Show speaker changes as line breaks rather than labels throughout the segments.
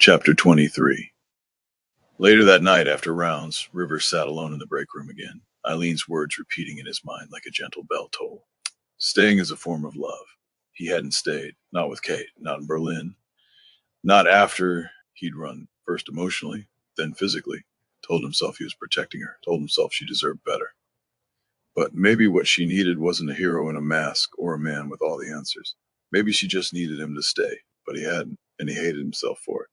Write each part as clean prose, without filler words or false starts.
Chapter 23. Later that night, after rounds, Rivers sat alone in the break room again, Eileen's words repeating in his mind like a gentle bell toll. Staying is a form of love. He hadn't stayed, not with Kate, not in Berlin, not after he'd run, first emotionally, then physically. Told himself he was protecting her, told himself she deserved better. But maybe what she needed wasn't a hero in a mask or a man with all the answers. Maybe she just needed him to stay, but he hadn't, and he hated himself for it.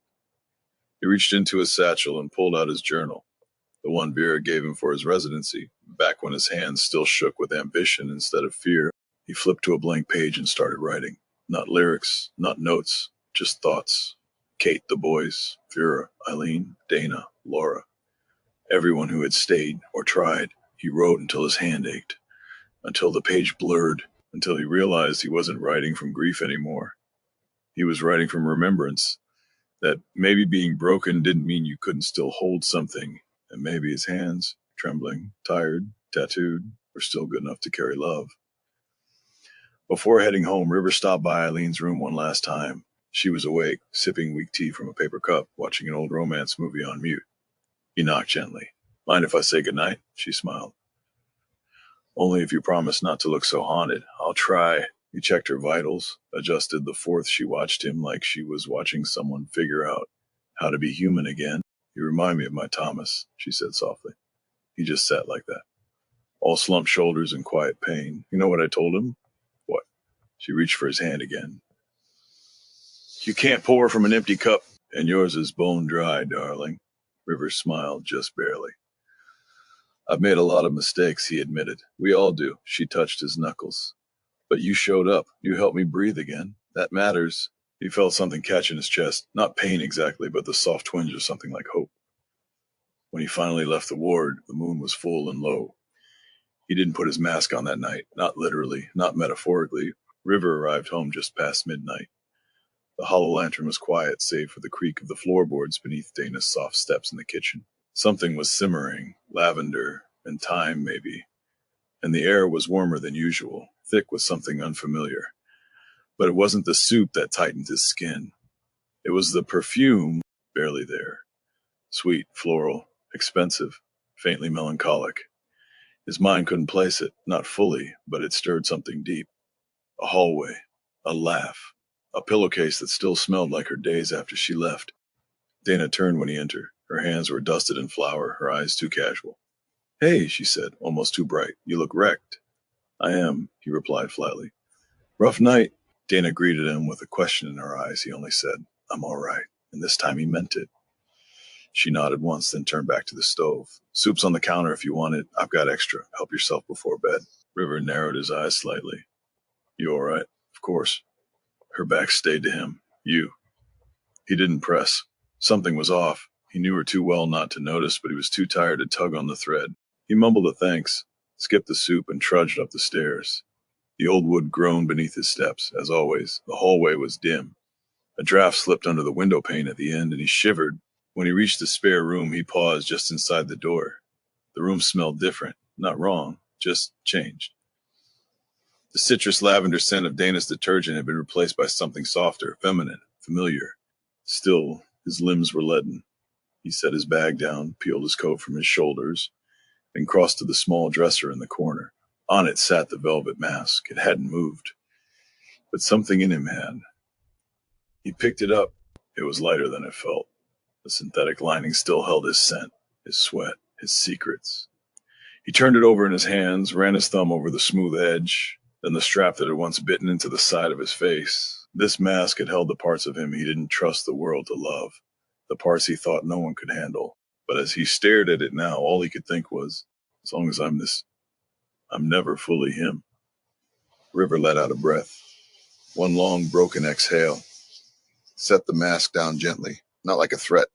He reached into his satchel and pulled out his journal, the one Vera gave him for his residency, back when his hands still shook with ambition instead of fear. He flipped to a blank page and started writing. Not lyrics, not notes, just thoughts. Kate, the boys, Vera, Eileen, Dana, Laura, everyone who had stayed or tried. He wrote until his hand ached, until the page blurred, until he realized he wasn't writing from grief anymore. He was writing from remembrance, that maybe being broken didn't mean you couldn't still hold something, and maybe his hands, trembling, tired, tattooed, were still good enough to carry love. Before heading home, River stopped by Eileen's room one last time. She was awake, sipping weak tea from a paper cup, watching an old romance movie on mute. He knocked gently. "Mind if I say goodnight?" She smiled. "Only if you promise not to look so haunted. I'll try." He checked her vitals, adjusted the fourth. She watched him like she was watching someone figure out how to be human again. "You remind me of my Thomas," she said softly. He just sat like that, all slumped shoulders and quiet pain. "You know what I told him?" "What?" She reached for his hand again. "You can't pour from an empty cup, and yours is bone dry, darling." Rivers smiled, just barely. "I've made a lot of mistakes," he admitted. "We all do." She touched his knuckles. "But you showed up. You helped me breathe again. That matters." He felt something catch in his chest. Not pain exactly, but the soft twinge of something like hope. When he finally left the ward, the moon was full and low. He didn't put his mask on that night. Not literally, not metaphorically. River arrived home just past midnight. The hollow lantern was quiet, save for the creak of the floorboards beneath Dana's soft steps in the kitchen. Something was simmering, lavender and thyme maybe, and the air was warmer than usual, thick with something unfamiliar. But it wasn't the soup that tightened his skin. It was the perfume, barely there. Sweet, floral, expensive, faintly melancholic. His mind couldn't place it, not fully, but it stirred something deep. A hallway, a laugh, a pillowcase that still smelled like her days after she left. Dana turned when he entered. Her hands were dusted in flour, her eyes too casual. "Hey," she said, almost too bright. "You look wrecked." "I am," he replied flatly. "Rough night." Dana greeted him with a question in her eyes. He only said, "I'm all right." And this time he meant it. She nodded once, then turned back to the stove. "Soup's on the counter if you want it. I've got extra. Help yourself before bed." River narrowed his eyes slightly. "You all right?" "Of course." Her back stayed to him. "You." He didn't press. Something was off. He knew her too well not to notice, but he was too tired to tug on the thread. He mumbled a thanks, skipped the soup, and trudged up the stairs. The old wood groaned beneath his steps. As always, the hallway was dim. A draft slipped under the window pane at the end, and he shivered. When he reached the spare room, he paused just inside the door. The room smelled different. Not wrong, just changed. The citrus lavender scent of Dana's detergent had been replaced by something softer, feminine, familiar. Still, his limbs were leaden. He set his bag down, peeled his coat from his shoulders, and crossed to the small dresser in the corner. On it sat the velvet mask. It hadn't moved, but something in him had. He picked it up. It was lighter than it felt. The synthetic lining still held his scent, his sweat, his secrets. He turned it over in his hands, ran his thumb over the smooth edge, then the strap that had once bitten into the side of his face. This mask had held the parts of him he didn't trust the world to love, the parts he thought no one could handle. But as he stared at it now, all he could think was, as long as I'm this, I'm never fully him. River let out a breath. One long, broken exhale. Set the mask down gently, not like a threat,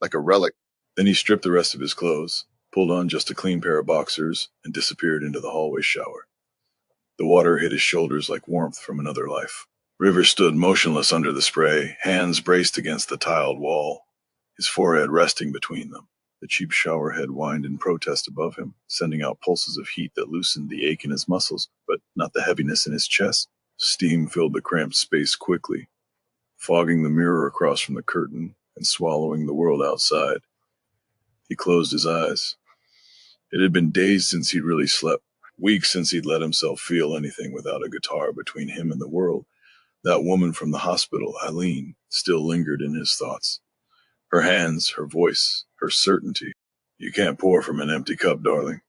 like a relic. Then he stripped the rest of his clothes, pulled on just a clean pair of boxers, and disappeared into the hallway shower. The water hit his shoulders like warmth from another life. River stood motionless under the spray, hands braced against the tiled wall, his forehead resting between them. The cheap shower head whined in protest above him, sending out pulses of heat that loosened the ache in his muscles, but not the heaviness in his chest. Steam filled the cramped space quickly, fogging the mirror across from the curtain and swallowing the world outside. He closed his eyes. It had been days since he'd really slept, weeks since he'd let himself feel anything without a guitar between him and the world. That woman from the hospital, Eileen, still lingered in his thoughts. Her hands, her voice, her certainty. You can't pour from an empty cup, darling.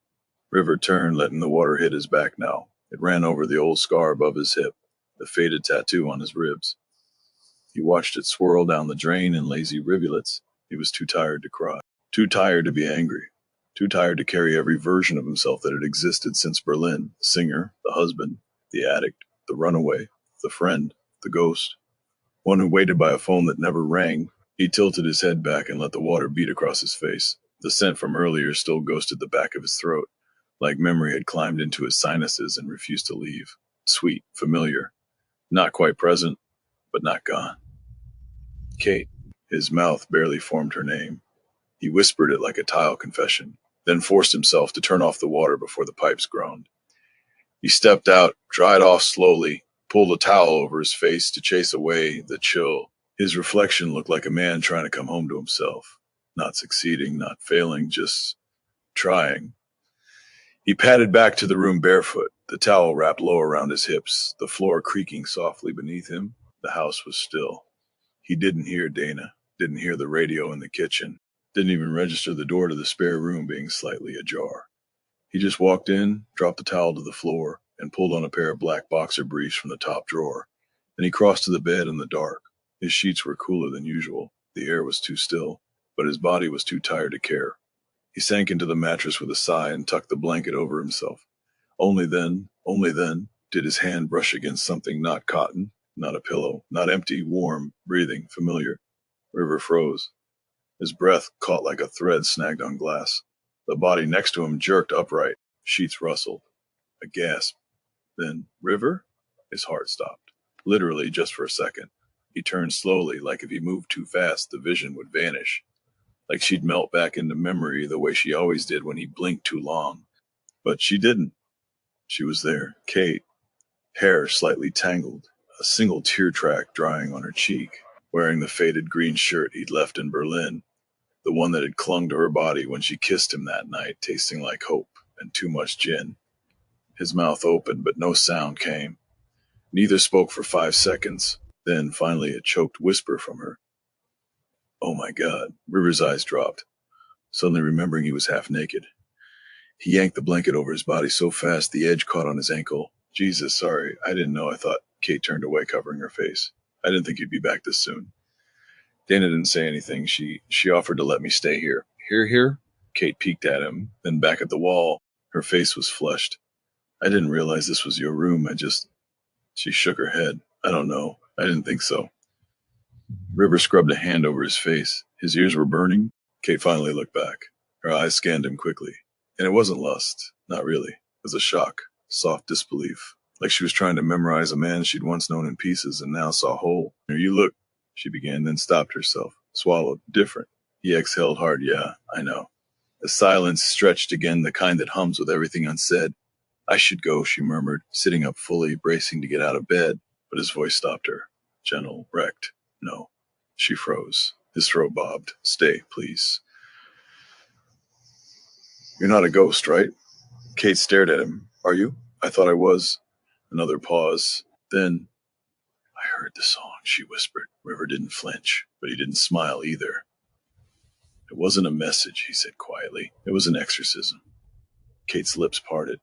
River turned, letting the water hit his back now. It ran over the old scar above his hip, the faded tattoo on his ribs. He watched it swirl down the drain in lazy rivulets. He was too tired to cry, too tired to be angry, too tired to carry every version of himself that had existed since Berlin: the singer, the husband, the addict, the runaway, the friend, the ghost, one who waited by a phone that never rang. He tilted his head back and let the water beat across his face. The scent from earlier still ghosted the back of his throat, like memory had climbed into his sinuses and refused to leave. Sweet, familiar, not quite present, but not gone. Kate. His mouth barely formed her name. He whispered it like a tile confession, then forced himself to turn off the water before the pipes groaned. He stepped out, dried off slowly, pulled a towel over his face to chase away the chill. His reflection looked like a man trying to come home to himself, not succeeding, not failing, just trying. He padded back to the room barefoot, the towel wrapped low around his hips, the floor creaking softly beneath him. The house was still. He didn't hear Dana, didn't hear the radio in the kitchen, didn't even register the door to the spare room being slightly ajar. He just walked in, dropped the towel to the floor, and pulled on a pair of black boxer briefs from the top drawer. Then he crossed to the bed in the dark. His sheets were cooler than usual. The air was too still, but his body was too tired to care. He sank into the mattress with a sigh and tucked the blanket over himself. Only then, did his hand brush against something not cotton, not a pillow, not empty, warm, breathing, familiar. River froze. His breath caught like a thread snagged on glass. The body next to him jerked upright. Sheets rustled. A gasp. Then, River? His heart stopped. Literally, just for a second. He turned slowly, like if he moved too fast, the vision would vanish. Like she'd melt back into memory the way she always did when he blinked too long. But she didn't. She was there. Kate. Hair slightly tangled. A single tear track drying on her cheek. Wearing the faded green shirt he'd left in Berlin. The one that had clung to her body when she kissed him that night, tasting like hope and too much gin. His mouth opened, but no sound came. Neither spoke for 5 seconds. Then, finally, a choked whisper from her. Oh my God. River's eyes dropped, suddenly remembering he was half naked. He yanked the blanket over his body so fast the edge caught on his ankle. Jesus, sorry, I didn't know. I thought. Kate turned away, covering her face. I didn't think you'd be back this soon. Dana didn't say anything. She offered to let me stay here. Here? Kate peeked at him, then back at the wall. Her face was flushed. I didn't realize this was your room. She shook her head. I don't know. I didn't think so. River scrubbed a hand over his face. His ears were burning. Kate finally looked back. Her eyes scanned him quickly. And it wasn't lust. Not really. It was a shock. Soft disbelief. Like she was trying to memorize a man she'd once known in pieces and now saw whole. Here you look, she began, then stopped herself. Swallowed. Different. He exhaled hard. Yeah, I know. The silence stretched again, the kind that hums with everything unsaid. I should go, she murmured, sitting up fully, bracing to get out of bed. But his voice stopped her. Gentle, wrecked. No. She froze. His throat bobbed. Stay, please. You're not a ghost, right? Kate stared at him. Are you? I thought I was. Another pause. Then, I heard the song, she whispered. River didn't flinch, but he didn't smile either. It wasn't a message, he said quietly. It was an exorcism. Kate's lips parted.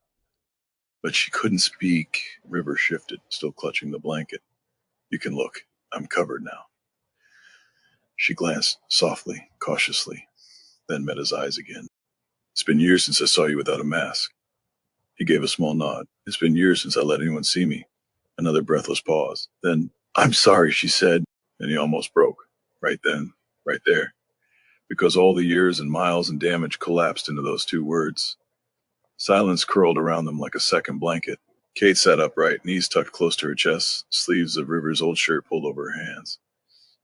But she couldn't speak. River shifted, still clutching the blanket. You can look. I'm covered now. She glanced softly, cautiously, then met his eyes again. It's been years since I saw you without a mask. He gave a small nod. It's been years since I let anyone see me. Another breathless pause. Then, I'm sorry, she said, and he almost broke. Right then, right there. Because all the years and miles and damage collapsed into those two words. Silence curled around them like a second blanket. Kate sat upright, knees tucked close to her chest, sleeves of River's old shirt pulled over her hands.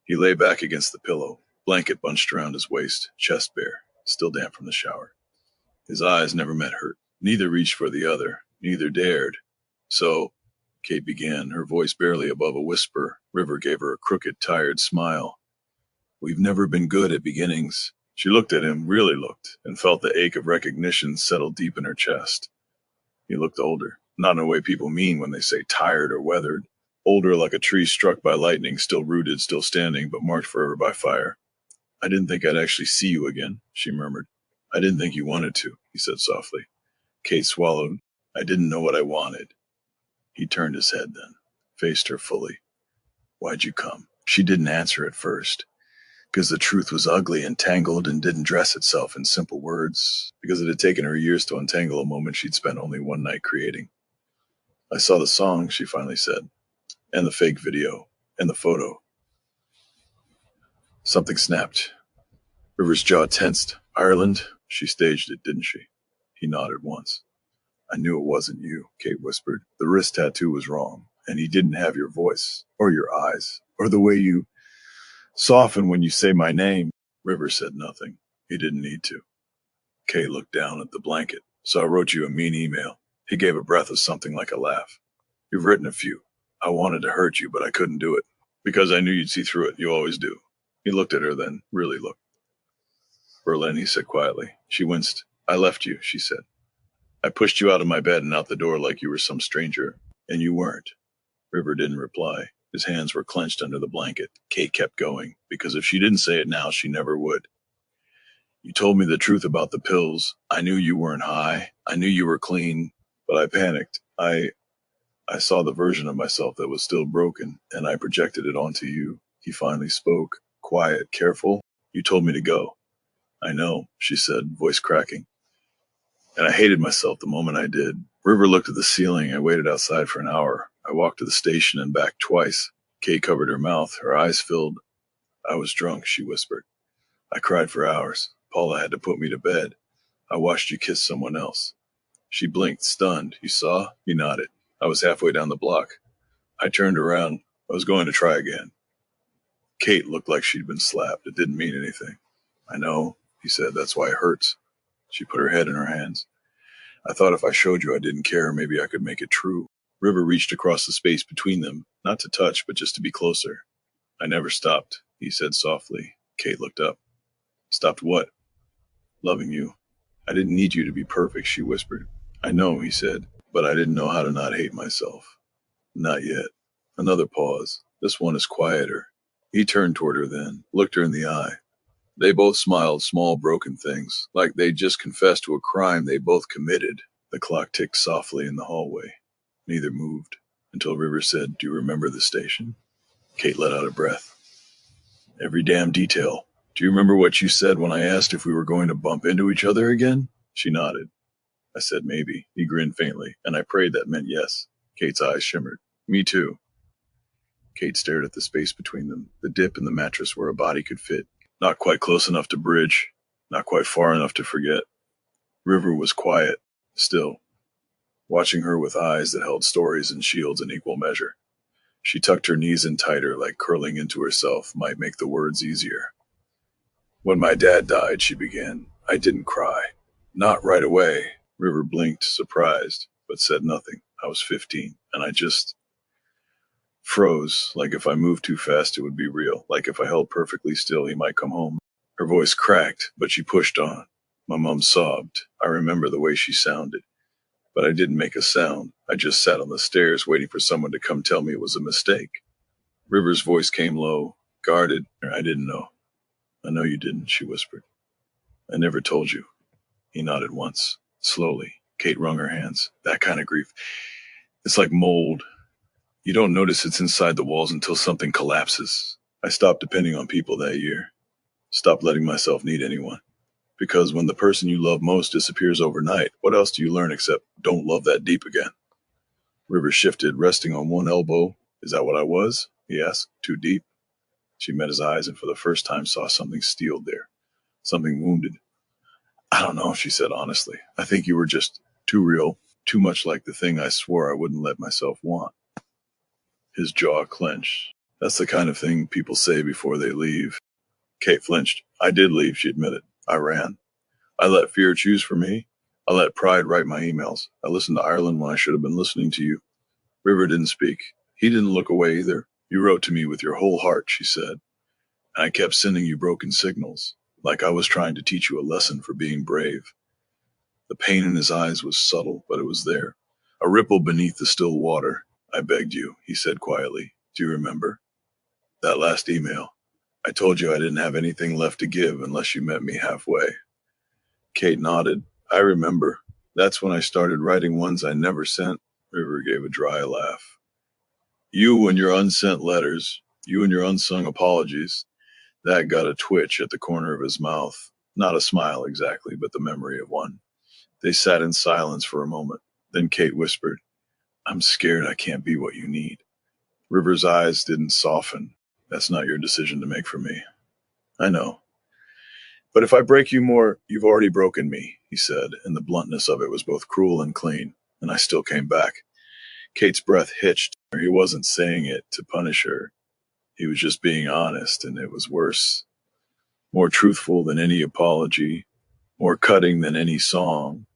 He lay back against the pillow, blanket bunched around his waist, chest bare, still damp from the shower. His eyes never met hers. Neither reached for the other. Neither dared. So, Kate began, her voice barely above a whisper. River gave her a crooked, tired smile. We've never been good at beginnings. She looked at him, really looked, and felt the ache of recognition settle deep in her chest. He looked older, not in a way people mean when they say tired or weathered. Older like a tree struck by lightning, still rooted, still standing, but marked forever by fire. I didn't think I'd actually see you again, she murmured. I didn't think you wanted to, he said softly. Kate swallowed. I didn't know what I wanted. He turned his head then, faced her fully. Why'd you come? She didn't answer at first, because the truth was ugly and tangled and didn't dress itself in simple words, because it had taken her years to untangle a moment she'd spent only one night creating. I saw the song, she finally said, and the fake video, and the photo. Something snapped. River's jaw tensed. Ireland? She staged it, didn't she? He nodded once. I knew it wasn't you, Kate whispered. The wrist tattoo was wrong, and he didn't have your voice, or your eyes, or the way you soften when you say my name. River said nothing. He didn't need to. Kate looked down at the blanket. So I wrote you a mean email. He gave a breath of something like a laugh. You've written a few. I wanted to hurt you, but I couldn't do it. Because I knew you'd see through it. You always do. He looked at her then, really looked. Berlin, he said quietly. She winced. I left you, she said. I pushed you out of my bed and out the door like you were some stranger. And you weren't. River didn't reply. His hands were clenched under the blanket. Kate kept going, because if she didn't say it now, she never would. You told me the truth about the pills. I knew you weren't high. I knew you were clean, but I panicked. I saw the version of myself that was still broken, and I projected it onto you. He finally spoke, quiet, careful. You told me to go. I know, she said, voice cracking. And I hated myself the moment I did. River looked at the ceiling. I waited outside for an hour. I walked to the station and back twice. Kate covered her mouth, her eyes filled. I was drunk, she whispered. I cried for hours. Paula had to put me to bed. I watched you kiss someone else. She blinked, stunned. You saw? He nodded. I was halfway down the block. I turned around. I was going to try again. Kate looked like she'd been slapped. It didn't mean anything. I know, he said. That's why it hurts. She put her head in her hands. I thought if I showed you I didn't care, maybe I could make it true. River reached across the space between them, not to touch, but just to be closer. I never stopped, he said softly. Kate looked up. Stopped what? Loving you. I didn't need you to be perfect, she whispered. I know, he said, but I didn't know how to not hate myself. Not yet. Another pause. This one is quieter. He turned toward her then, looked her in the eye. They both smiled, small broken things, like they'd just confessed to a crime they both committed. The clock ticked softly in the hallway. Neither moved, until River said, Do you remember the station? Kate let out a breath. Every damn detail. Do you remember what you said when I asked if we were going to bump into each other again? She nodded. I said maybe. He grinned faintly, and I prayed that meant yes. Kate's eyes shimmered. Me too. Kate stared at the space between them, the dip in the mattress where a body could fit. Not quite close enough to bridge, not quite far enough to forget. River was quiet, still, watching her with eyes that held stories and shields in equal measure. She tucked her knees in tighter, like curling into herself might make the words easier. When my dad died, she began, I didn't cry. Not right away. River blinked, surprised, but said nothing. I was 15, and I just froze, like if I moved too fast it would be real, like if I held perfectly still he might come home. Her voice cracked, but she pushed on. My mom sobbed. I remember the way she sounded. But I didn't make a sound. I just sat on the stairs waiting for someone to come tell me it was a mistake. River's voice came low, guarded. I didn't know. I know you didn't, she whispered. I never told you. He nodded once, slowly. Kate wrung her hands. That kind of grief. It's like mold. You don't notice it's inside the walls until something collapses. I stopped depending on people that year. Stopped letting myself need anyone. Because when the person you love most disappears overnight, what else do you learn except don't love that deep again? River shifted, resting on one elbow. Is that what I was? He asked. Too deep? She met his eyes and for the first time saw something steeled there. Something wounded. I don't know, she said honestly. I think you were just too real, too much like the thing I swore I wouldn't let myself want. His jaw clenched. That's the kind of thing people say before they leave. Kate flinched. I did leave, she admitted. I ran. I let fear choose for me. I let pride write my emails. I listened to Ireland when I should have been listening to you. River didn't speak. He didn't look away either. You wrote to me with your whole heart, she said. I kept sending you broken signals, like I was trying to teach you a lesson for being brave. The pain in his eyes was subtle, but it was there. A ripple beneath the still water. I begged you, he said quietly. Do you remember? That last email. I told you I didn't have anything left to give unless you met me halfway. Kate nodded. I remember. That's when I started writing ones I never sent. River gave a dry laugh. You and your unsent letters, you and your unsung apologies. That got a twitch at the corner of his mouth. Not a smile exactly, but the memory of one. They sat in silence for a moment. Then Kate whispered, I'm scared I can't be what you need. River's eyes didn't soften. That's not your decision to make for me. I know. But if I break you more, you've already broken me, he said, and the bluntness of it was both cruel and clean. And I still came back. Kate's breath hitched. He wasn't saying it to punish her. He was just being honest, and it was worse. More truthful than any apology, more cutting than any song.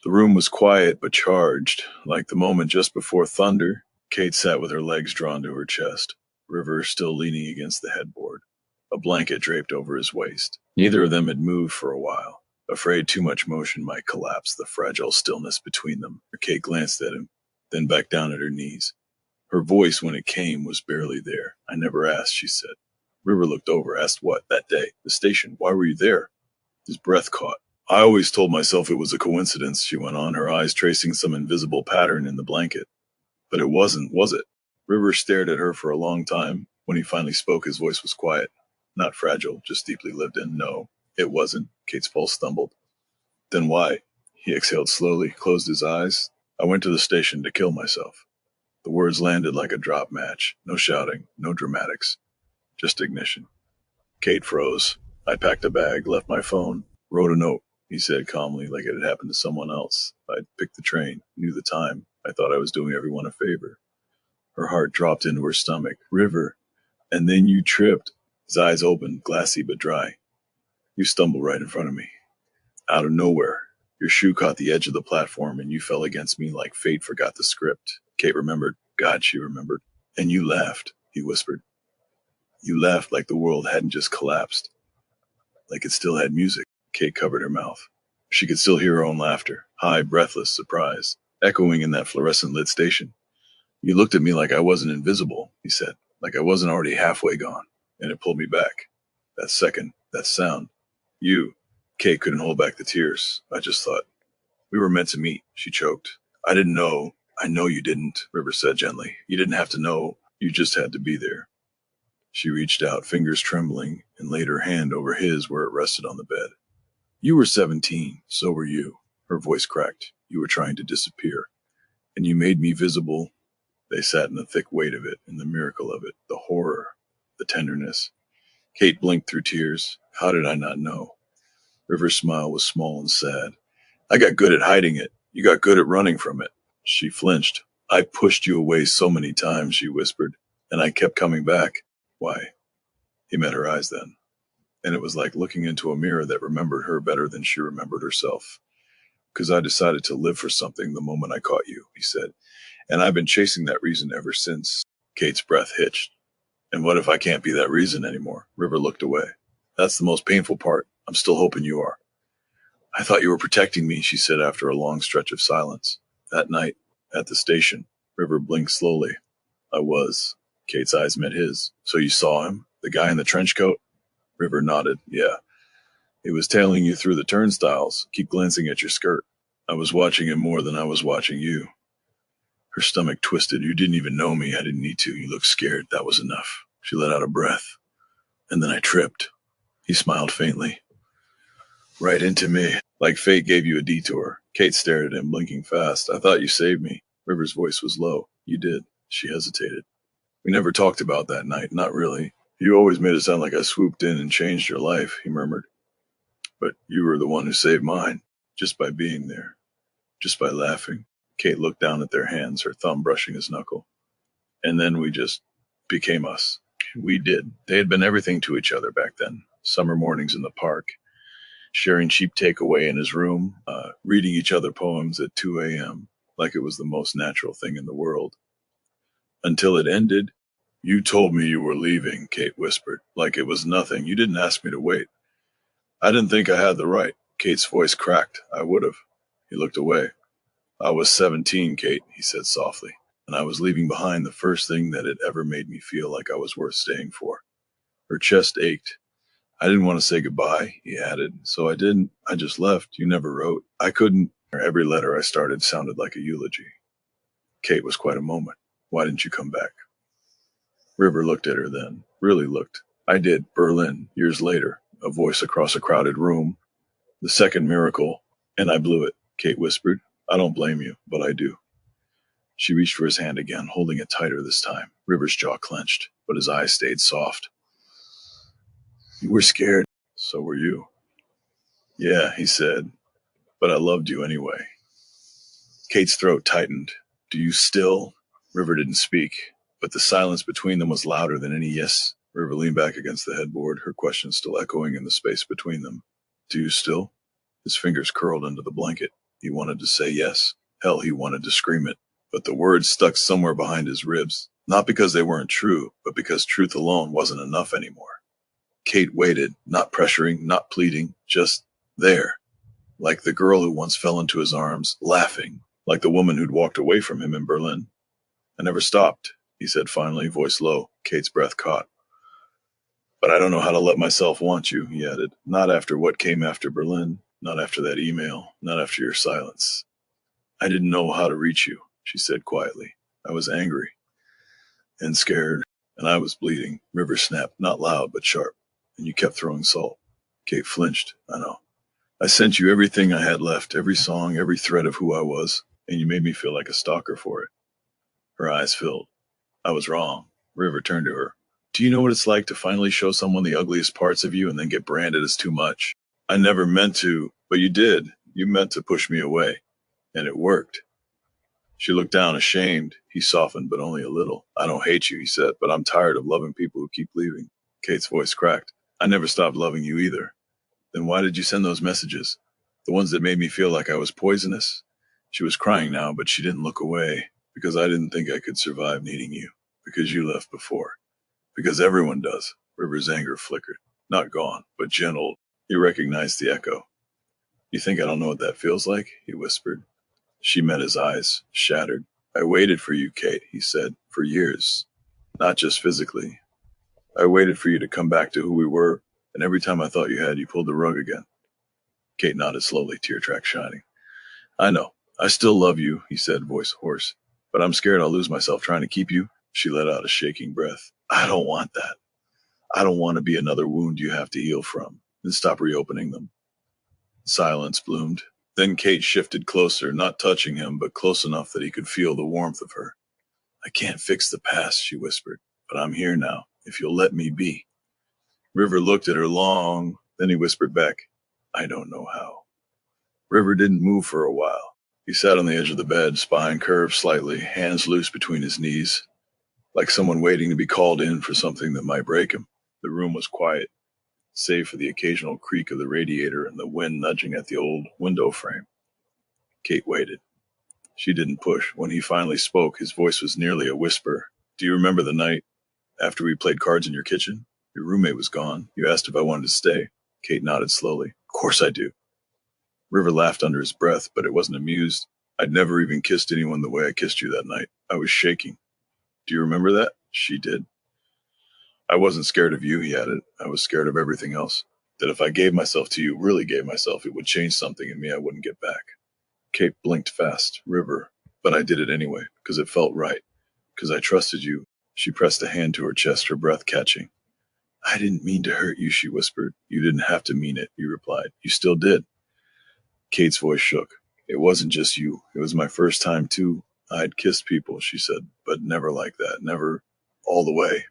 The room was quiet but charged. Like the moment just before thunder, Kate sat with her legs drawn to her chest, River still leaning against the headboard, a blanket draped over his waist. Neither of them had moved for a while, afraid too much motion might collapse the fragile stillness between them. Kate glanced at him, then back down at her knees. Her voice, when it came, was barely there. I never asked, she said. River looked over. Asked what? That day? The station. Why were you there? His breath caught. I always told myself it was a coincidence, she went on, her eyes tracing some invisible pattern in the blanket. But it wasn't, was it? River stared at her for a long time. When he finally spoke, his voice was quiet. Not fragile, just deeply lived in. No, it wasn't. Kate's pulse stumbled. Then why? He exhaled slowly, closed his eyes. I went to the station to kill myself. The words landed like a drop match. No shouting, no dramatics. Just ignition. Kate froze. I packed a bag, left my phone, wrote a note, he said calmly, like it had happened to someone else. I'd picked the train, knew the time. I thought I was doing everyone a favor. Her heart dropped into her stomach. River. And then you tripped. His eyes opened, glassy but dry. You stumbled right in front of me. Out of nowhere. Your shoe caught the edge of the platform and you fell against me like fate forgot the script. Kate remembered. God, she remembered. And you laughed, he whispered. You laughed like the world hadn't just collapsed. Like it still had music. Kate covered her mouth. She could still hear her own laughter, high, breathless surprise, echoing in that fluorescent lit station. You looked at me like I wasn't invisible, he said, like I wasn't already halfway gone, and it pulled me back. That second, that sound. You. Kate couldn't hold back the tears. I just thought, we were meant to meet, she choked. I didn't know. I know you didn't, River said gently. You didn't have to know. You just had to be there. She reached out, fingers trembling, and laid her hand over his where it rested on the bed. You were 17, so were you. Her voice cracked. You were trying to disappear. And you made me visible. They sat in the thick weight of it, in the miracle of it, the horror, the tenderness. Kate blinked through tears. How did I not know? River's smile was small and sad. I got good at hiding it. You got good at running from it. She flinched. I pushed you away so many times, she whispered, and I kept coming back. Why? He met her eyes then, and it was like looking into a mirror that remembered her better than she remembered herself. Because I decided to live for something the moment I caught you, he said, and I've been chasing that reason ever since. Kate's breath hitched. And what if I can't be that reason anymore? River looked away. That's the most painful part. I'm still hoping you are. I thought you were protecting me, she said after a long stretch of silence. That night, at the station, River blinked slowly. I was. Kate's eyes met his. So you saw him? The guy in the trench coat? River nodded. Yeah. He was tailing you through the turnstiles. Keep glancing at your skirt. I was watching him more than I was watching you. Her stomach twisted. You didn't even know me. I didn't need to. You looked scared. That was enough. She let out a breath. And then I tripped. He smiled faintly. Right into me. Like fate gave you a detour. Kate stared at him, blinking fast. I thought you saved me. River's voice was low. You did. She hesitated. We never talked about that night. Not really. You always made it sound like I swooped in and changed your life, he murmured. But you were the one who saved mine. Just by being there. Just by laughing. Kate looked down at their hands, her thumb brushing his knuckle. And then we just became us. We did. They had been everything to each other back then. Summer mornings in the park, sharing cheap takeaway in his room, reading each other poems at 2 a.m. like it was the most natural thing in the world. Until it ended, You told me you were leaving, Kate whispered, like it was nothing. You didn't ask me to wait. I didn't think I had the right. Kate's voice cracked. I would have. He looked away. I was 17, Kate, he said softly, and I was leaving behind the first thing that had ever made me feel like I was worth staying for. Her chest ached. I didn't want to say goodbye, he added, so I didn't. I just left. You never wrote. I couldn't. Every letter I started sounded like a eulogy. Kate was quite a moment. Why didn't you come back? River looked at her then. Really looked. I did. Berlin, years later. A voice across a crowded room. The second miracle. And I blew it, Kate whispered. I don't blame you, but I do. She reached for his hand again, holding it tighter this time. River's jaw clenched, but his eyes stayed soft. You were scared. So were you. Yeah, he said, but I loved you anyway. Kate's throat tightened. Do you still? River didn't speak, but the silence between them was louder than any yes. River leaned back against the headboard, her question still echoing in the space between them. Do you still? His fingers curled under the blanket. He wanted to say yes. Hell, he wanted to scream it. But the words stuck somewhere behind his ribs. Not because they weren't true, but because truth alone wasn't enough anymore. Kate waited, not pressuring, not pleading, just there. Like the girl who once fell into his arms, laughing, like the woman who'd walked away from him in Berlin. I never stopped, he said finally, voice low. Kate's breath caught. But I don't know how to let myself want you, he added. Not after what came after Berlin, not after that email, not after your silence. I didn't know how to reach you, she said quietly. I was angry and scared, and I was bleeding. River snapped, not loud, but sharp. And you kept throwing salt. Kate flinched. I know. I sent you everything I had left, every song, every thread of who I was, and you made me feel like a stalker for it. Her eyes filled. I was wrong. River turned to her. Do you know what it's like to finally show someone the ugliest parts of you and then get branded as too much? I never meant to, but you did. You meant to push me away. And it worked. She looked down, ashamed. He softened, but only a little. I don't hate you, he said, but I'm tired of loving people who keep leaving. Kate's voice cracked. I never stopped loving you either. Then why did you send those messages? The ones that made me feel like I was poisonous? She was crying now, but she didn't look away. Because I didn't think I could survive needing you. Because you left before. Because everyone does. River's anger flickered. Not gone, but gentled. He recognized the echo. You think I don't know what that feels like? He whispered. She met his eyes, shattered. I waited for you, Kate, he said, for years. Not just physically. I waited for you to come back to who we were, and every time I thought you had, you pulled the rug again. Kate nodded slowly, tear track shining. I know. I still love you, he said, voice hoarse. But I'm scared I'll lose myself trying to keep you. She let out a shaking breath. I don't want that. I don't want to be another wound you have to heal from. Then stop reopening them. Silence bloomed. Then Kate shifted closer, not touching him, but close enough that he could feel the warmth of her. I can't fix the past, she whispered, but I'm here now, if you'll let me be. River looked at her long, then he whispered back, I don't know how. River didn't move for a while. He sat on the edge of the bed, spine curved slightly, hands loose between his knees, like someone waiting to be called in for something that might break him. The room was quiet, save for the occasional creak of the radiator and the wind nudging at the old window frame. Kate waited. She didn't push. When he finally spoke, his voice was nearly a whisper. Do you remember the night after we played cards in your kitchen? Your roommate was gone. You asked if I wanted to stay. Kate nodded slowly. Of course I do. River laughed under his breath, but it wasn't amused. I'd never even kissed anyone the way I kissed you that night. I was shaking. Do you remember that? She did. I wasn't scared of you, he added. I was scared of everything else. That if I gave myself to you, really gave myself, it would change something in me I wouldn't get back. Kate blinked fast. River. But I did it anyway, because it felt right. Because I trusted you. She pressed a hand to her chest, her breath catching. I didn't mean to hurt you, she whispered. You didn't have to mean it, he replied. You still did. Kate's voice shook. It wasn't just you. It was my first time, too. I'd kissed people, she said, but never like that. Never all the way.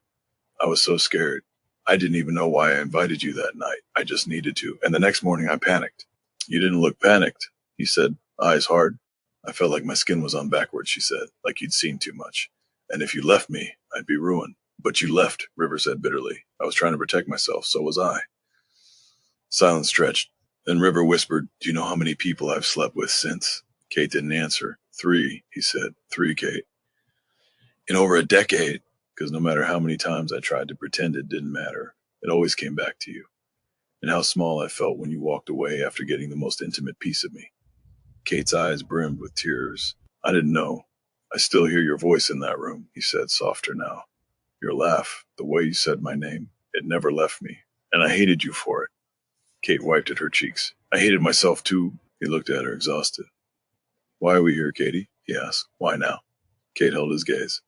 I was so scared. I didn't even know why I invited you that night. I just needed to. And the next morning I panicked. You didn't look panicked, he said, eyes hard. I felt like my skin was on backwards, she said, like you'd seen too much. And if you left me, I'd be ruined. But you left, River said bitterly. I was trying to protect myself, so was I. Silence stretched. Then River whispered, do you know how many people I've slept with since? Kate didn't answer. 3, he said. 3, Kate. In over a decade. because no matter how many times I tried to pretend it didn't matter, it always came back to you, and how small I felt when you walked away after getting the most intimate piece of me. Kate's eyes brimmed with tears. I didn't know. I still hear your voice in that room, he said, softer now. Your laugh, the way you said my name, it never left me, and I hated you for it. Kate wiped at her cheeks. I hated myself too. He looked at her, exhausted. Why are we here, Katie? He asked. Why now? Kate held his gaze.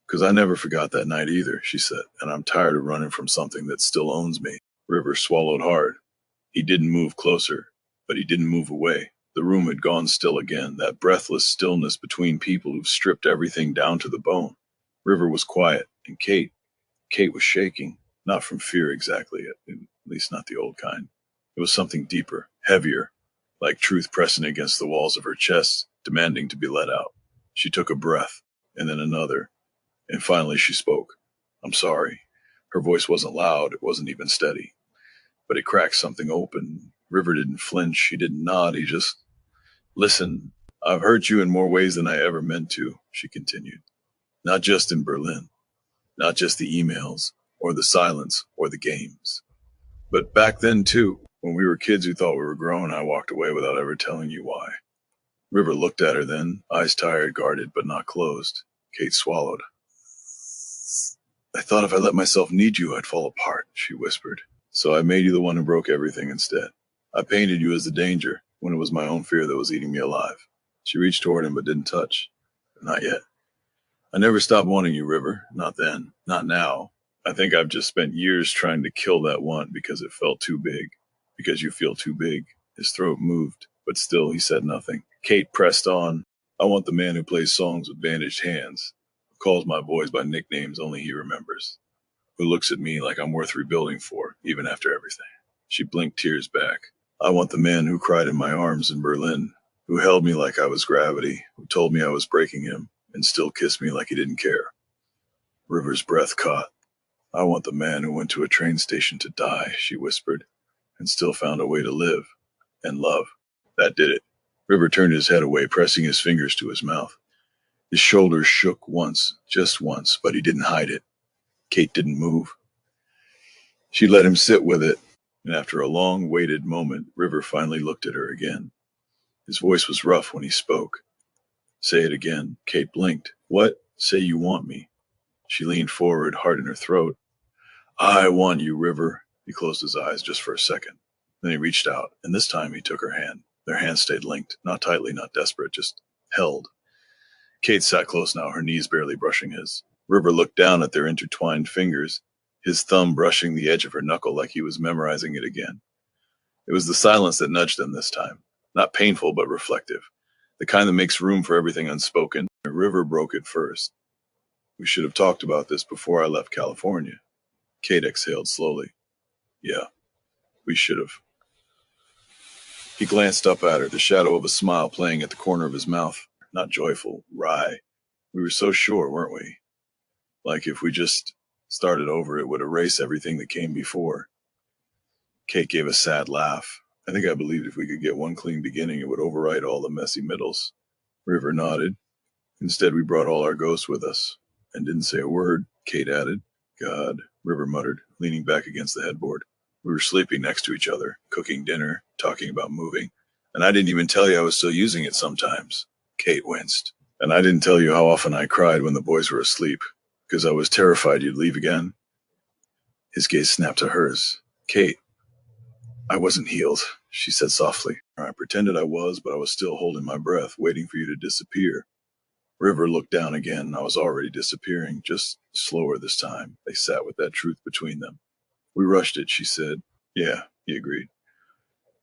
Because I never forgot that night either, she said, and I'm tired of running from something that still owns me. River swallowed hard. He didn't move closer, but he didn't move away. The room had gone still again, that breathless stillness between people who've stripped everything down to the bone. River was quiet, and Kate was shaking, not from fear exactly, at least not the old kind. It was something deeper, heavier, like truth pressing against the walls of her chest, demanding to be let out. She took a breath, and then another, and finally she spoke. I'm sorry. Her voice wasn't loud, it wasn't even steady, but it cracked something open. River didn't flinch, he didn't nod, he just, listen, I've hurt you in more ways than I ever meant to, she continued. Not just in Berlin, not just the emails, or the silence, or the games. But back then, too, when we were kids who thought we were grown, I walked away without ever telling you why. River looked at her then, eyes tired, guarded, but not closed. Kate swallowed. I thought if I let myself need you, I'd fall apart, she whispered. So I made you the one who broke everything instead. I painted you as the danger, when it was my own fear that was eating me alive. She reached toward him but didn't touch. Not yet. I never stopped wanting you, River. Not then. Not now. I think I've just spent years trying to kill that want because it felt too big. Because you feel too big. His throat moved, but still he said nothing. Kate pressed on. I want the man who plays songs with bandaged hands, who calls my boys by nicknames only he remembers, who looks at me like I'm worth rebuilding for, even after everything. She blinked tears back. I want the man who cried in my arms in Berlin, who held me like I was gravity, who told me I was breaking him, and still kissed me like he didn't care. River's breath caught. I want the man who went to a train station to die, she whispered, and still found a way to live and love. That did it. River turned his head away, pressing his fingers to his mouth. His shoulders shook once, just once, but he didn't hide it. Kate didn't move. She let him sit with it, and after a long, waited moment, River finally looked at her again. His voice was rough when he spoke. Say it again. Kate blinked. What? Say you want me. She leaned forward, heart in her throat. I want you, River. He closed his eyes just for a second. Then he reached out, and this time he took her hand. Their hands stayed linked, not tightly, not desperate, just held. Kate sat close now, her knees barely brushing his. River looked down at their intertwined fingers, his thumb brushing the edge of her knuckle like he was memorizing it again. It was the silence that nudged them this time. Not painful, but reflective. The kind that makes room for everything unspoken. River broke it first. We should have talked about this before I left California. Kate exhaled slowly. Yeah, we should have. He glanced up at her, the shadow of a smile playing at the corner of his mouth. Not joyful, wry. We were so sure, weren't we? Like if we just started over, it would erase everything that came before. Kate gave a sad laugh. I think I believed if we could get one clean beginning, it would override all the messy middles. River nodded. Instead, we brought all our ghosts with us. And didn't say a word, Kate added. God, River muttered, leaning back against the headboard. We were sleeping next to each other, cooking dinner, talking about moving. And I didn't even tell you I was still using it sometimes. Kate winced. And I didn't tell you how often I cried when the boys were asleep, because I was terrified you'd leave again. His gaze snapped to hers. Kate, I wasn't healed, she said softly. I pretended I was, but I was still holding my breath, waiting for you to disappear. River looked down again. I was already disappearing, just slower this time. They sat with that truth between them. We rushed it, she said. Yeah, he agreed.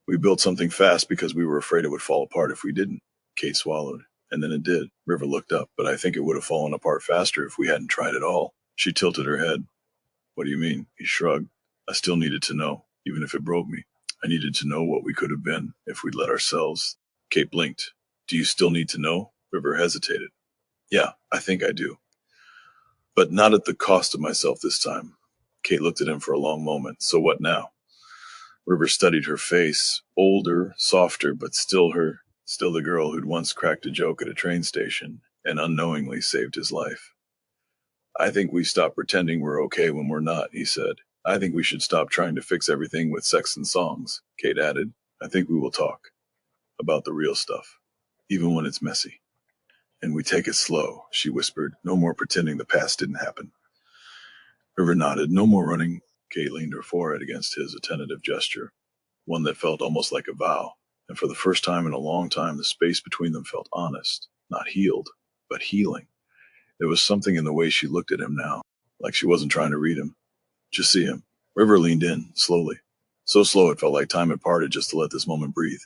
We built something fast because we were afraid it would fall apart if we didn't. Kate swallowed. And then it did. River looked up, but I think it would have fallen apart faster if we hadn't tried at all. She tilted her head. What do you mean? He shrugged. I still needed to know, even if it broke me. I needed to know what we could have been if we'd let ourselves. Kate blinked. Do you still need to know? River hesitated. Yeah, I think I do. But not at the cost of myself this time. Kate looked at him for a long moment. So what now? River studied her face, older, softer, but still the girl who'd once cracked a joke at a train station and unknowingly saved his life. I think we stop pretending we're okay when we're not, he said. I think we should stop trying to fix everything with sex and songs, Kate added. I think we will talk about the real stuff, even when it's messy. And we take it slow, she whispered. No more pretending the past didn't happen. River nodded. No more running. Kate leaned her forehead against his, a tentative gesture, one that felt almost like a vow. And for the first time in a long time, the space between them felt honest, not healed, but healing. There was something in the way she looked at him now, like she wasn't trying to read him, just see him. River leaned in, slowly. So slow it felt like time had parted just to let this moment breathe.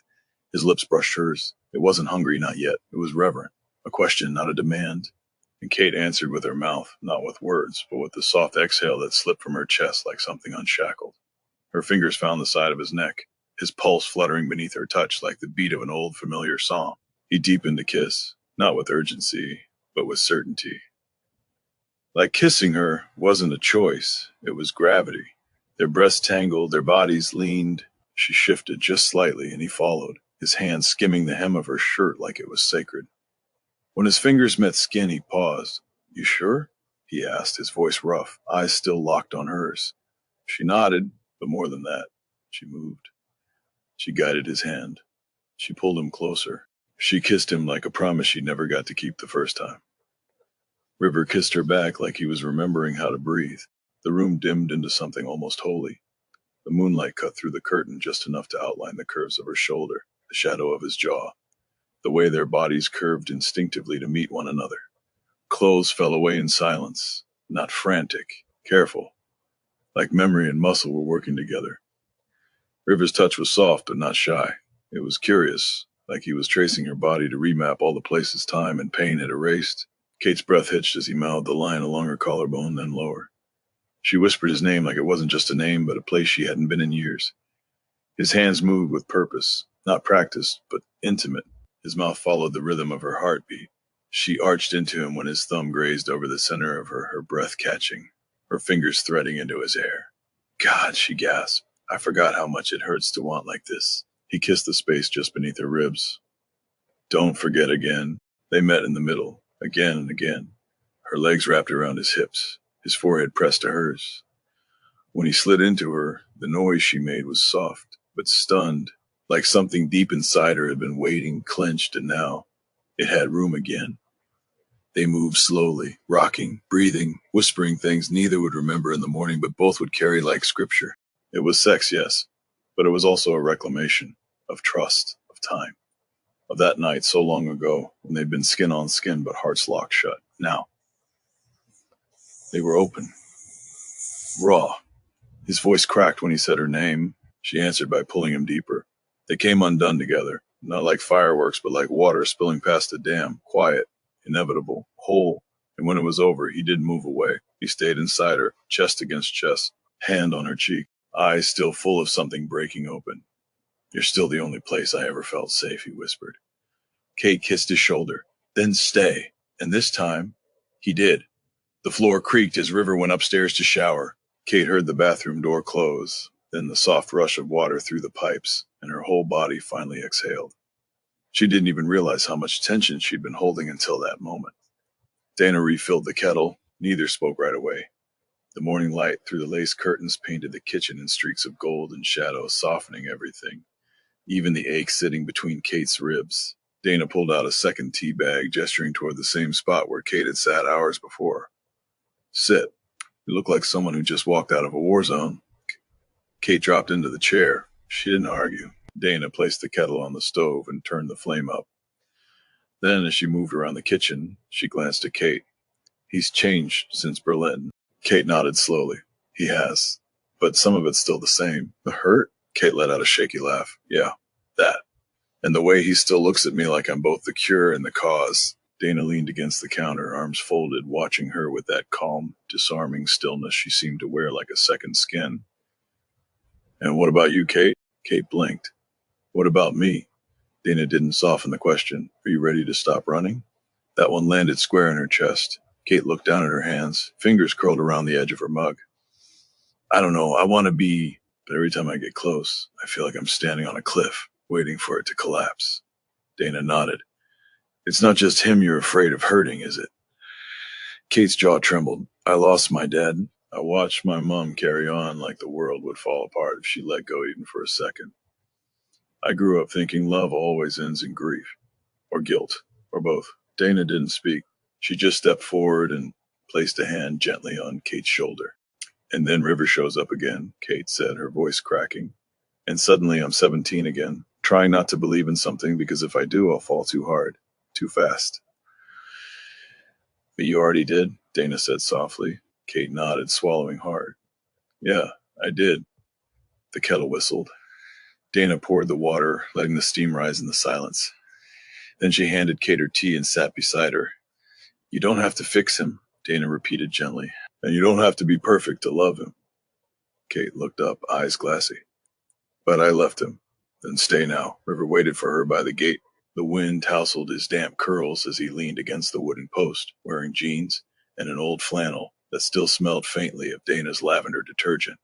His lips brushed hers. It wasn't hungry, not yet. It was reverent. A question, not a demand. And Kate answered with her mouth, not with words, but with the soft exhale that slipped from her chest like something unshackled. Her fingers found the side of his neck, his pulse fluttering beneath her touch like the beat of an old familiar song. He deepened the kiss, not with urgency, but with certainty. Like kissing her wasn't a choice, it was gravity. Their breasts tangled, their bodies leaned. She shifted just slightly, and he followed, his hand skimming the hem of her shirt like it was sacred. When his fingers met skin, he paused. You sure? He asked, his voice rough, eyes still locked on hers. She nodded, but more than that. She moved. She guided his hand. She pulled him closer. She kissed him like a promise she never got to keep the first time. River kissed her back like he was remembering how to breathe. The room dimmed into something almost holy. The moonlight cut through the curtain just enough to outline the curves of her shoulder, the shadow of his jaw, the way their bodies curved instinctively to meet one another. Clothes fell away in silence, not frantic, careful, like memory and muscle were working together. River's touch was soft but not shy. It was curious, like he was tracing her body to remap all the places time and pain had erased. Kate's breath hitched as he mouthed the line along her collarbone, then lower. She whispered his name like it wasn't just a name, but a place she hadn't been in years. His hands moved with purpose, not practiced, but intimate. His mouth followed the rhythm of her heartbeat. She arched into him when his thumb grazed over the center of her breath catching, her fingers threading into his hair. God, she gasped. I forgot how much it hurts to want like this. He kissed the space just beneath her ribs. Don't forget again. They met in the middle, again and again. Her legs wrapped around his hips, his forehead pressed to hers. When he slid into her, the noise she made was soft, but stunned, like something deep inside her had been waiting, clenched, and now it had room again. They moved slowly, rocking, breathing, whispering things neither would remember in the morning, but both would carry like scripture. It was sex, yes, but it was also a reclamation of trust, of time, of that night so long ago when they'd been skin on skin but hearts locked shut. Now, they were open, raw. His voice cracked when he said her name. She answered by pulling him deeper. They came undone together, not like fireworks, but like water spilling past a dam, quiet, inevitable, whole. And when it was over, he didn't move away. He stayed inside her, chest against chest, hand on her cheek, eyes still full of something breaking open. You're still the only place I ever felt safe, he whispered. Kate kissed his shoulder. Then stay. And this time, he did. The floor creaked as River went upstairs to shower. Kate heard the bathroom door close, then the soft rush of water through the pipes, and her whole body finally exhaled. She didn't even realize how much tension she'd been holding until that moment. Dana refilled the kettle. Neither spoke right away. The morning light through the lace curtains painted the kitchen in streaks of gold and shadow, softening everything, even the ache sitting between Kate's ribs. Dana pulled out a second tea bag, gesturing toward the same spot where Kate had sat hours before. Sit. You look like someone who just walked out of a war zone. Kate dropped into the chair. She didn't argue. Dana placed the kettle on the stove and turned the flame up. Then, as she moved around the kitchen, she glanced at Kate. He's changed since Berlin. Kate nodded slowly. He has. But some of it's still the same. The hurt? Kate let out a shaky laugh. Yeah, that. And the way he still looks at me like I'm both the cure and the cause. Dana leaned against the counter, arms folded, watching her with that calm, disarming stillness she seemed to wear like a second skin. And what about you, Kate? Kate blinked. What about me? Dana didn't soften the question. Are you ready to stop running? That one landed square in her chest. Kate looked down at her hands, fingers curled around the edge of her mug. I don't know, I want to be, but every time I get close, I feel like I'm standing on a cliff, waiting for it to collapse. Dana nodded. It's not just him you're afraid of hurting, is it? Kate's jaw trembled. I lost my dad. I watched my mom carry on like the world would fall apart if she let go even for a second. I grew up thinking love always ends in grief, or guilt, or both. Dana didn't speak. She just stepped forward and placed a hand gently on Kate's shoulder. And then River shows up again, Kate said, her voice cracking. And suddenly I'm 17 again, trying not to believe in something because if I do, I'll fall too hard, too fast. But you already did, Dana said softly. Kate nodded, swallowing hard. Yeah, I did. The kettle whistled. Dana poured the water, letting the steam rise in the silence. Then she handed Kate her tea and sat beside her. You don't have to fix him, Dana repeated gently. And you don't have to be perfect to love him. Kate looked up, eyes glassy. But I left him. Then stay now. River waited for her by the gate. The wind tousled his damp curls as he leaned against the wooden post, wearing jeans and an old flannel that still smelled faintly of Dana's lavender detergent.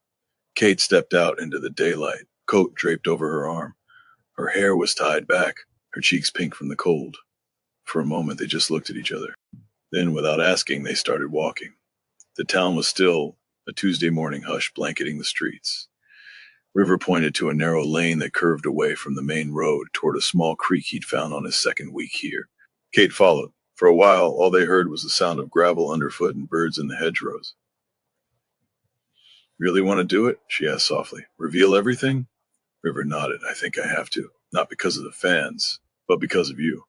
Kate stepped out into the daylight, coat draped over her arm. Her hair was tied back, her cheeks pink from the cold. For a moment, they just looked at each other. Then, without asking, they started walking. The town was still, a Tuesday morning hush blanketing the streets. River pointed to a narrow lane that curved away from the main road toward a small creek he'd found on his second week here. Kate followed. For a while, all they heard was the sound of gravel underfoot and birds in the hedgerows. Really want to do it? She asked softly. Reveal everything? River nodded. I think I have to. Not because of the fans, but because of you.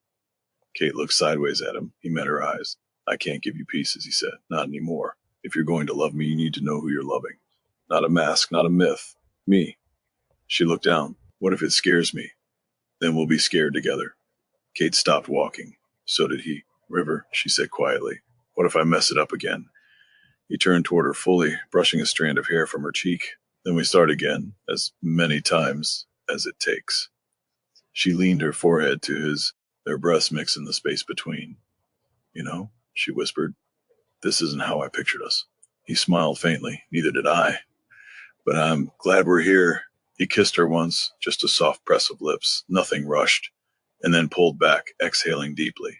Kate looked sideways at him. He met her eyes. I can't give you pieces, he said. Not anymore. If you're going to love me, you need to know who you're loving. Not a mask, not a myth. Me. She looked down. What if it scares me? Then we'll be scared together. Kate stopped walking. So did he. River, she said quietly. What if I mess it up again? He turned toward her fully, brushing a strand of hair from her cheek. Then we start again, as many times as it takes. She leaned her forehead to his, their breasts mixed in the space between. You know, she whispered, this isn't how I pictured us. He smiled faintly. Neither did I. But I'm glad we're here. He kissed her once, just a soft press of lips, nothing rushed, and then pulled back, exhaling deeply.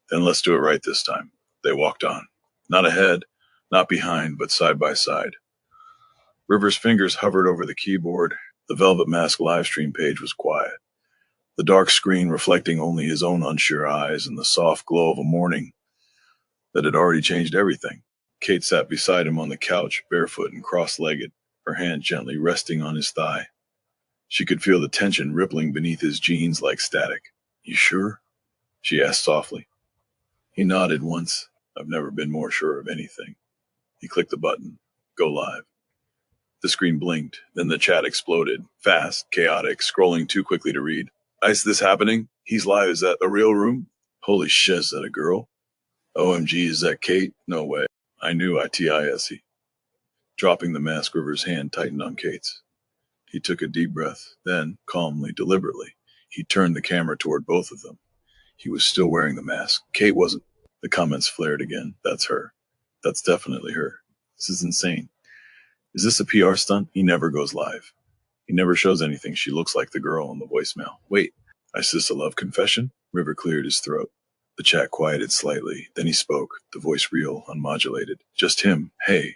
Then let's do it right this time. They walked on. Not ahead, not behind, but side by side. River's fingers hovered over the keyboard. The Velvet Mask livestream page was quiet. The dark screen reflecting only his own unsure eyes and the soft glow of a morning that had already changed everything. Kate sat beside him on the couch, barefoot and cross-legged, her hand gently resting on his thigh. She could feel the tension rippling beneath his jeans like static. You sure? She asked softly. He nodded once. I've never been more sure of anything. He clicked the button. Go live. The screen blinked, then the chat exploded, fast, chaotic, scrolling too quickly to read. Is this happening? He's live. Is that a real room? Holy shit, is that a girl? OMG, is that Kate? No way. I knew ITISE. Dropping the mask, River's hand tightened on Kate's. He took a deep breath. Then, calmly, deliberately, he turned the camera toward both of them. He was still wearing the mask. Kate wasn't. The comments flared again. That's her. That's definitely her. This is insane. Is this a PR stunt? He never goes live. He never shows anything. She looks like the girl on the voicemail. Wait, is this a love confession? River cleared his throat. The chat quieted slightly. Then he spoke, the voice real, unmodulated. Just him. Hey,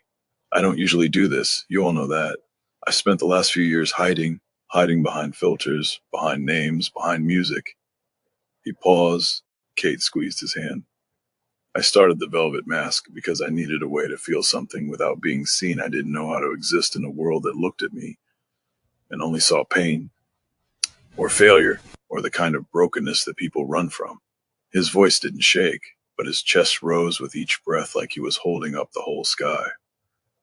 I don't usually do this. You all know that. I spent the last few years hiding behind filters, behind names, behind music. He paused. Kate squeezed his hand. I started the Velvet Mask because I needed a way to feel something without being seen. I didn't know how to exist in a world that looked at me and only saw pain or failure or the kind of brokenness that people run from. His voice didn't shake, but his chest rose with each breath like he was holding up the whole sky.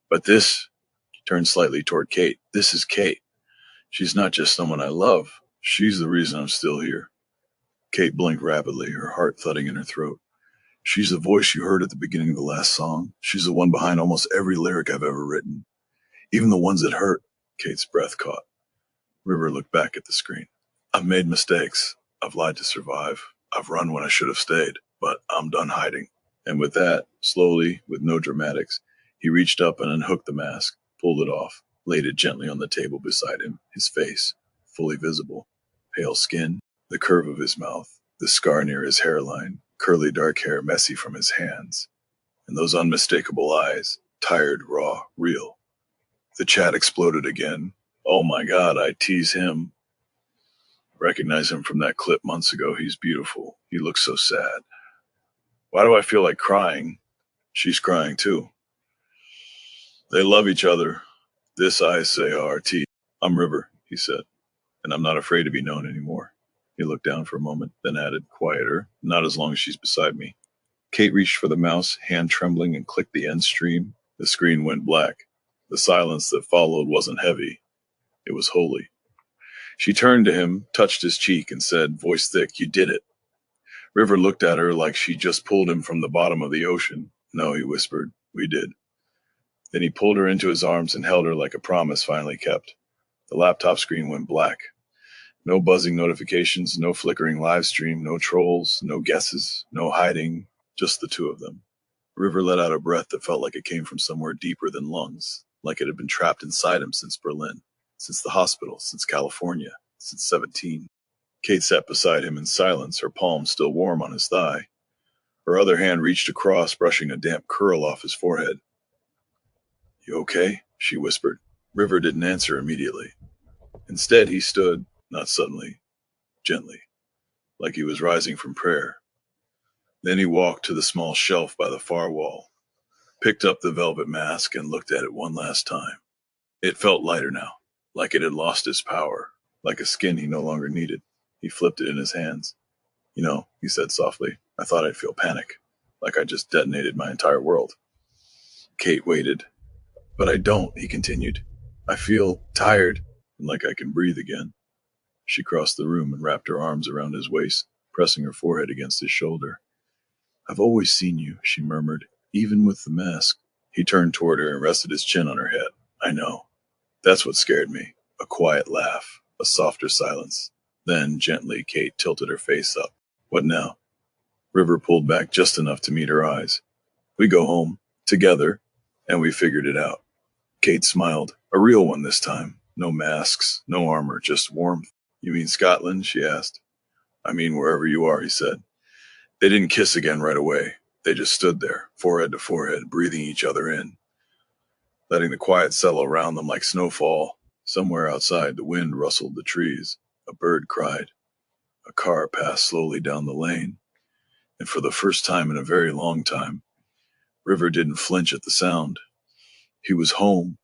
But this, he turned slightly toward Kate. This is Kate. She's not just someone I love. She's the reason I'm still here. Kate blinked rapidly, her heart thudding in her throat. She's the voice you heard at the beginning of the last song. She's the one behind almost every lyric I've ever written. Even the ones that hurt. Kate's breath caught. River looked back at the screen. I've made mistakes. I've lied to survive. I've run when I should have stayed, but I'm done hiding. And with that, slowly, with no dramatics, he reached up and unhooked the mask, pulled it off, laid it gently on the table beside him, his face, fully visible, pale skin, the curve of his mouth, the scar near his hairline, curly dark hair messy from his hands. And those unmistakable eyes, tired, raw, real. The chat exploded again. Oh my God, I tease him. Recognize him from that clip months ago. He's beautiful. He looks so sad. Why do I feel like crying? She's crying too. They love each other. This I say RT. I'm River, he said, and I'm not afraid to be known anymore. He looked down for a moment, then added, quieter, not as long as she's beside me. Kate reached for the mouse, hand trembling, and clicked the end stream. The screen went black. The silence that followed wasn't heavy. It was holy. She turned to him, touched his cheek, and said, voice thick, you did it. River looked at her like she just pulled him from the bottom of the ocean. No, he whispered, we did. Then he pulled her into his arms and held her like a promise finally kept. The laptop screen went black. No buzzing notifications, no flickering live stream, no trolls, no guesses, no hiding, just the two of them. River let out a breath that felt like it came from somewhere deeper than lungs, like it had been trapped inside him since Berlin, since the hospital, since California, since 17. Kate sat beside him in silence, her palm still warm on his thigh. Her other hand reached across, brushing a damp curl off his forehead. You okay? She whispered. River didn't answer immediately. Instead, he stood, not suddenly, gently, like he was rising from prayer. Then he walked to the small shelf by the far wall, picked up the velvet mask, and looked at it one last time. It felt lighter now, like it had lost its power, like a skin he no longer needed. He flipped it in his hands. You know, he said softly, I thought I'd feel panic, like I just detonated my entire world. Kate waited. But I don't, he continued. I feel tired and like I can breathe again. She crossed the room and wrapped her arms around his waist, pressing her forehead against his shoulder. I've always seen you, she murmured, even with the mask. He turned toward her and rested his chin on her head. I know. That's what scared me. A quiet laugh, a softer silence. Then, gently, Kate tilted her face up. What now? River pulled back just enough to meet her eyes. We go home, together, and we figured it out. Kate smiled. A real one this time. No masks, no armor, just warmth. You mean Scotland? She asked. I mean wherever you are, he said. They didn't kiss again right away. They just stood there, forehead to forehead, breathing each other in, letting the quiet settle around them like snowfall. Somewhere outside, the wind rustled the trees. A bird cried. A car passed slowly down the lane. And for the first time in a very long time, River didn't flinch at the sound. He was home,